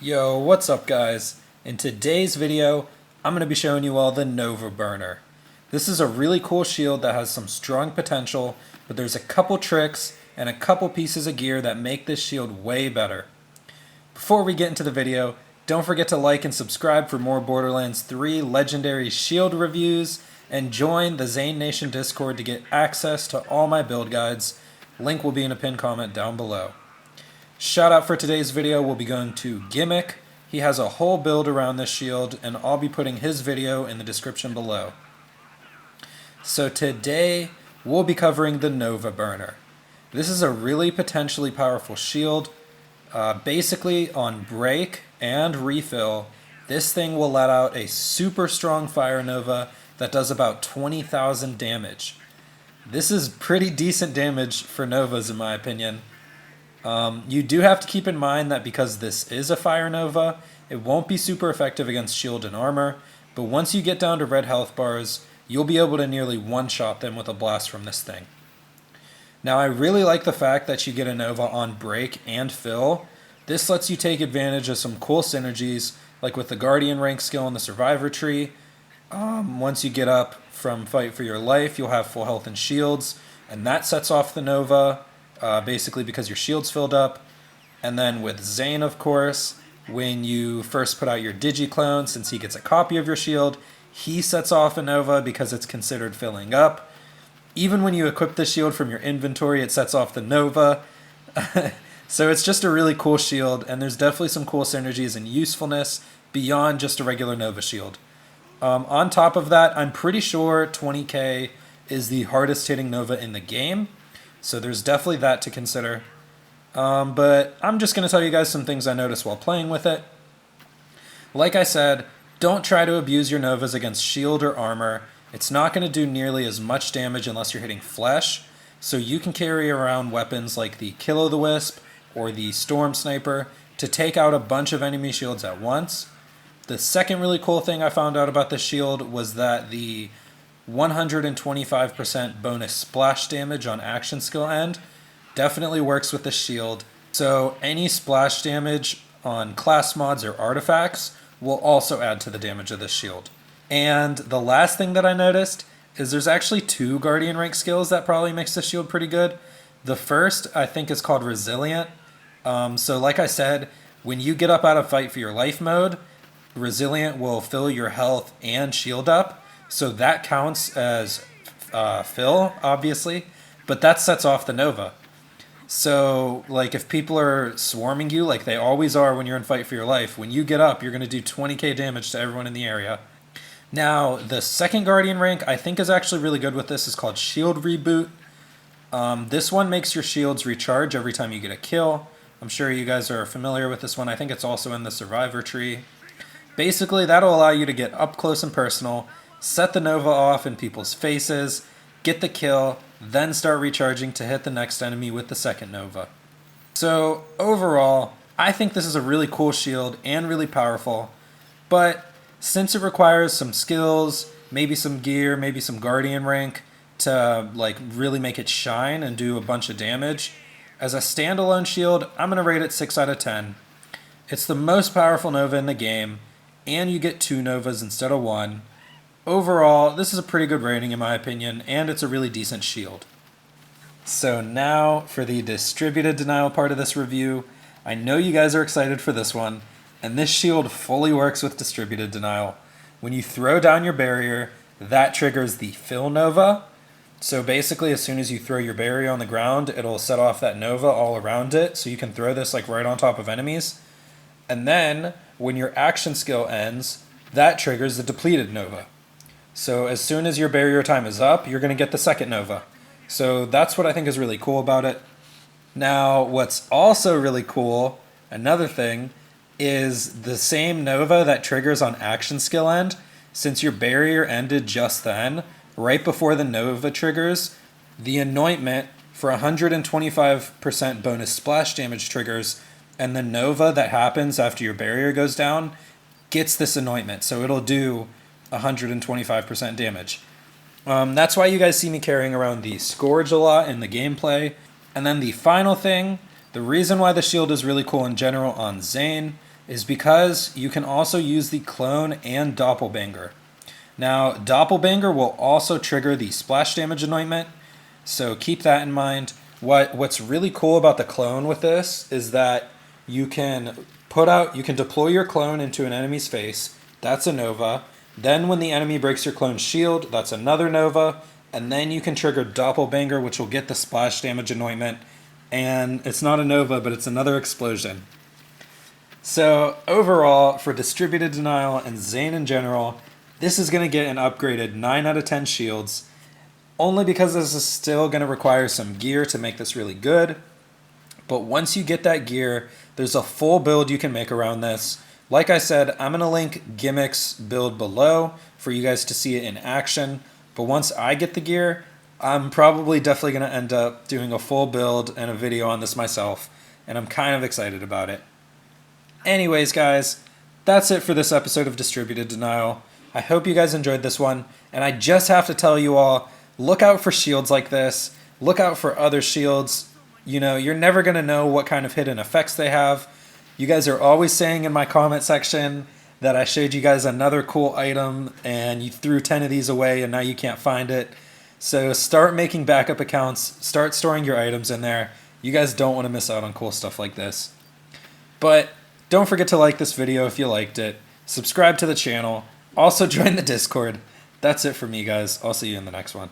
Yo, what's up guys? In today's video, I'm going to be showing you all the Nova Berner. This is a really cool shield that has some strong potential, but there's a couple tricks and a couple pieces of gear that make this shield way better. Before we get into the video, don't forget to like and subscribe for more Borderlands 3 Legendary Shield reviews, and join the Zane Nation Discord to get access to all my build guides. Link will be in a pinned comment down below. Shout out for today's video will be going to Gimmick. He has a whole build around this shield, and I'll be putting his video in the description below. So today, we'll be covering the Nova Berner. This is a really potentially powerful shield. Basically, on break and refill, this thing will let out a super strong fire nova that does about 20,000 damage. This is pretty decent damage for novas in my opinion. You do have to keep in mind that because this is a fire nova, it won't be super effective against shield and armor, but once you get down to red health bars, you'll be able to nearly one-shot them with a blast from this thing. Now I really like the fact that you get a nova on break and fill. This lets you take advantage of some cool synergies, like with the Guardian rank skill in the Survivor tree. Once you get up from Fight for Your Life, you'll have full health and shields, and that sets off the nova, basically because your shield's filled up. And then with Zane, of course, when you first put out your Digiclone, since he gets a copy of your shield, he sets off a nova because it's considered filling up. Even when you equip the shield from your inventory, it sets off the nova. So it's just a really cool shield, and there's definitely some cool synergies and usefulness beyond just a regular nova shield. On top of that, I'm pretty sure 20k is the hardest hitting nova in the game, so there's definitely that to consider. But I'm just going to tell you guys some things I noticed while playing with it. Like I said, don't try to abuse your novas against shield or armor. It's not going to do nearly as much damage unless you're hitting flesh, so you can carry around weapons like the Kill-O-The-Wisp or the Storm Sniper to take out a bunch of enemy shields at once. The second really cool thing I found out about this shield was that the 125% bonus splash damage on action skill end definitely works with the shield, so any splash damage on class mods or artifacts will also add to the damage of this shield. And the last thing that I noticed is there's actually two Guardian rank skills that probably makes the shield pretty good. The first, I think, is called Resilient. So like I said, when you get up out of Fight for Your Life mode, Resilient will fill your health and shield up. So that counts as fill, obviously, but that sets off the nova. So, like, if people are swarming you, like they always are when you're in Fight for Your Life, when you get up, you're going to do 20k damage to everyone in the area. Now, the second Guardian rank I think is actually really good with this. Is called Shield Reboot. This one makes your shields recharge every time you get a kill. I'm sure you guys are familiar with this one. I think it's also in the Survivor tree. Basically, that'll allow you to get up close and personal, set the nova off in people's faces, get the kill, then start recharging to hit the next enemy with the second nova. So overall, I think this is a really cool shield and really powerful, but since it requires some skills, maybe some gear, maybe some Guardian rank to like really make it shine and do a bunch of damage, as a standalone shield, I'm going to rate it 6 out of 10. It's the most powerful nova in the game, and you get 2 novas instead of 1. Overall, this is a pretty good rating in my opinion, and it's a really decent shield. So now for the distributed denial part of this review. I know you guys are excited for this one, and this shield fully works with distributed denial. When you throw down your barrier, that triggers the fill nova. So basically, as soon as you throw your barrier on the ground, it'll set off that nova all around it, so you can throw this like right on top of enemies. And then, when your action skill ends, that triggers the depleted nova. So as soon as your barrier time is up, you're going to get the second nova. So that's what I think is really cool about it. Now, what's also really cool, another thing, is the same nova that triggers on action skill end. Since your barrier ended just then, right before the nova triggers, the anointment for 125% bonus splash damage triggers, and the nova that happens after your barrier goes down gets this anointment, so it'll do 125% damage. That's why you guys see me carrying around the Scourge a lot in the gameplay. And then the final thing, the reason why the shield is really cool in general on Zane is because you can also use the clone and doppelbanger. Now, doppelbanger will also trigger the splash damage anointment, so keep that in mind. What's really cool about the clone with this is that you can deploy your clone into an enemy's face. That's a Nova. Then when the enemy breaks your clone's shield, that's another Nova. And then you can trigger doppelbanger, which will get the splash damage anointment. And it's not a Nova, but it's another explosion. So overall, for Distributed Denial and Zane in general, this is going to get an upgraded 9 out of 10 shields, only because this is still going to require some gear to make this really good. But once you get that gear, there's a full build you can make around this. Like I said, I'm going to link Gimmick's build below for you guys to see it in action. But once I get the gear, I'm probably definitely going to end up doing a full build and a video on this myself, and I'm kind of excited about it. Anyways, guys, that's it for this episode of Distributed Denial. I hope you guys enjoyed this one, and I just have to tell you all, look out for shields like this. Look out for other shields. You know, you're never going to know what kind of hidden effects they have. You guys are always saying in my comment section that I showed you guys another cool item and you threw 10 of these away and now you can't find it. So start making backup accounts. Start storing your items in there. You guys don't want to miss out on cool stuff like this. But don't forget to like this video if you liked it. Subscribe to the channel. Also join the Discord. That's it for me, guys. I'll see you in the next one.